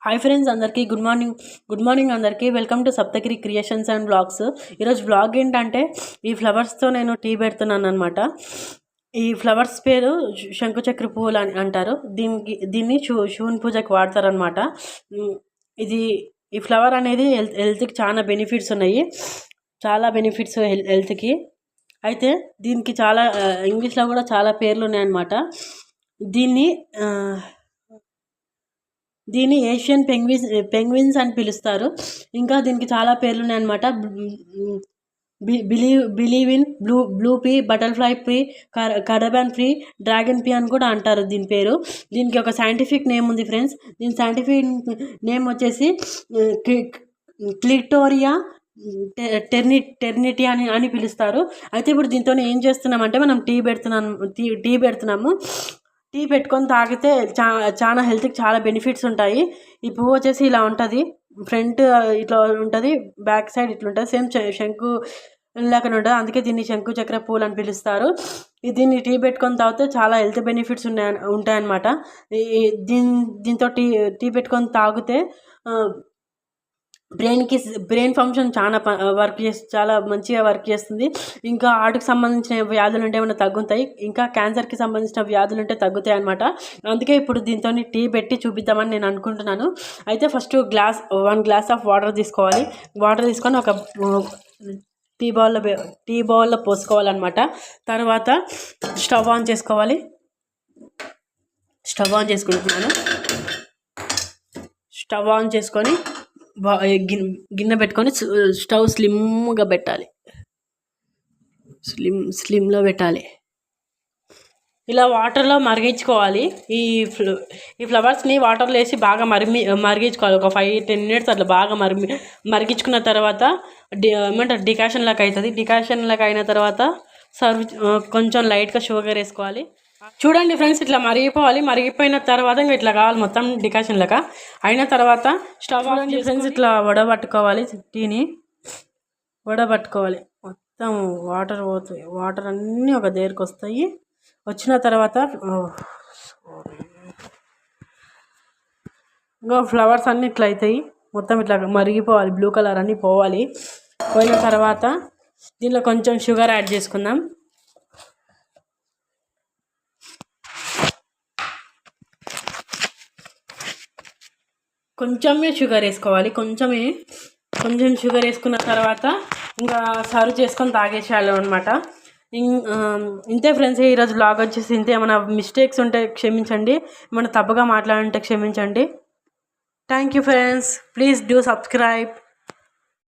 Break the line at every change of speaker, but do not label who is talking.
Hi friends, అందరికీ good morning అందరికీ. Welcome to Saptagiri creations and blogs. ఈరోజు బ్లాగ్ ఏంటంటే ఈ ఫ్లవర్స్తో నేను టీ పెడుతున్నాను అనమాట. ఈ ఫ్లవర్స్ పేరు శంకుచక్ర పువ్వులు అని అంటారు. దీన్ని శివుని పూజకి వాడతారనమాట. ఇది ఈ ఫ్లవర్ అనేది హెల్త్కి చాలా బెనిఫిట్స్ ఉన్నాయి. చాలా బెనిఫిట్స్ హెల్త్కి. అయితే దీనికి చాలా ఇంగ్లీష్లో కూడా చాలా పేర్లు ఉన్నాయన్నమాట. దీన్ని ఏషియన్ పెంగ్విన్స్ అని పిలుస్తారు. ఇంకా దీనికి చాలా పేర్లు ఉన్నాయన్నమాట. Believe in blue pea, butterfly pea, కడబాన్ పీ, డ్రాగన్ పీ అని కూడా అంటారు దీని పేరు. దీనికి ఒక సైంటిఫిక్ నేమ్ ఉంది ఫ్రెండ్స్. దీని సైంటిఫిక్ నేమ్ వచ్చేసి క్లిటోరియా టెర్నిటీ అని పిలుస్తారు. అయితే ఇప్పుడు దీంతో ఏం చేస్తున్నామంటే మనం టీ పెడుతున్నాము. టీ పెట్టుకొని తాగితే చాలా హెల్త్కి చాలా బెనిఫిట్స్ ఉంటాయి. ఈ పువ్వు వచ్చేసి ఇలా ఉంటుంది. ఫ్రంట్ ఇట్లా ఉంటుంది, బ్యాక్ సైడ్ ఇట్లా ఉంటుంది. సేమ్ శంకు లాగానే ఉంటుంది. అందుకే దీన్ని శంకు చక్ర పువ్వులు అని పిలుస్తారు. దీన్ని టీ పెట్టుకొని తాగితే చాలా హెల్త్ బెనిఫిట్స్ ఉంటాయన్నమాట. దీంతో టీ పెట్టుకొని తాగితే బ్రెయిన్ ఫంక్షన్ చాలా మంచిగా వర్క్ చేస్తుంది. ఇంకా హార్ట్కి సంబంధించిన వ్యాధులు ఉంటే ఏమైనా తగ్గుతాయి. ఇంకా క్యాన్సర్కి సంబంధించిన వ్యాధులు ఉంటే తగ్గుతాయి అనమాట. అందుకే ఇప్పుడు దీంతో టీ పెట్టి చూపిద్దామని నేను అనుకుంటున్నాను. అయితే ఫస్ట్ 1 గ్లాస్ ఆఫ్ వాటర్ తీసుకోవాలి. వాటర్ తీసుకొని ఒక టీ బౌల్లో పోసుకోవాలన్నమాట. తర్వాత స్టవ్ ఆన్ చేసుకుంటున్నాను. స్టవ్ ఆన్ చేసుకొని గిన్నె పెట్టుకొని స్టవ్ స్లిమ్గా పెట్టాలి. స్లిమ్లో పెట్టాలి. ఇలా వాటర్లో మరిగించుకోవాలి. ఈ ఫ్లవర్స్ని వాటర్లో వేసి బాగా మరిగించుకోవాలి. ఒక 5-10 మినిట్స్ అట్లా బాగా మరిగించుకున్న తర్వాత ఏమంటారు డికాషన్ లాగా అవుతుంది. డికాషన్ లాగా అయిన తర్వాత కొంచెం లైట్గా షుగర్ వేసుకోవాలి. చూడండి ఫ్రెండ్స్, ఇట్లా మరిగిపోవాలి. మరిగిపోయిన తర్వాత ఇంకా ఇట్లా కావాలి మొత్తం డికాషన్ లాగా అయిన తర్వాత స్టవ్ ఆన్ చేసి ఫ్రెండ్స్ ఇట్లా వడబట్టుకోవాలి. టీని వడబట్టుకోవాలి. మొత్తం వాటర్ పోతాయి. వాటర్ అన్నీ ఒక దగ్గరికి వస్తాయి. వచ్చిన తర్వాత ఇంకా ఫ్లవర్స్ అన్నీ ఇట్లా అవుతాయి. మొత్తం ఇట్లా మరిగిపోవాలి. బ్లూ కలర్ అన్నీ పోవాలి. పోయిన తర్వాత దీనిలో కొంచెం షుగర్ యాడ్ చేసుకుందాం. కొంచెమే షుగర్ వేసుకోవాలి. కొంచెం షుగర్ వేసుకున్న తర్వాత ఇంకా సర్వ్ చేసుకొని తాగేసేయాలి అనమాట. ఇంతే ఫ్రెండ్స్, ఈరోజు బ్లాగ్ వచ్చేసి ఇంతే. ఏమైనా మిస్టేక్స్ ఉంటే క్షమించండి, ఏమైనా తప్పుగా మాట్లాడుంటే క్షమించండి. Thank you friends. Please do subscribe.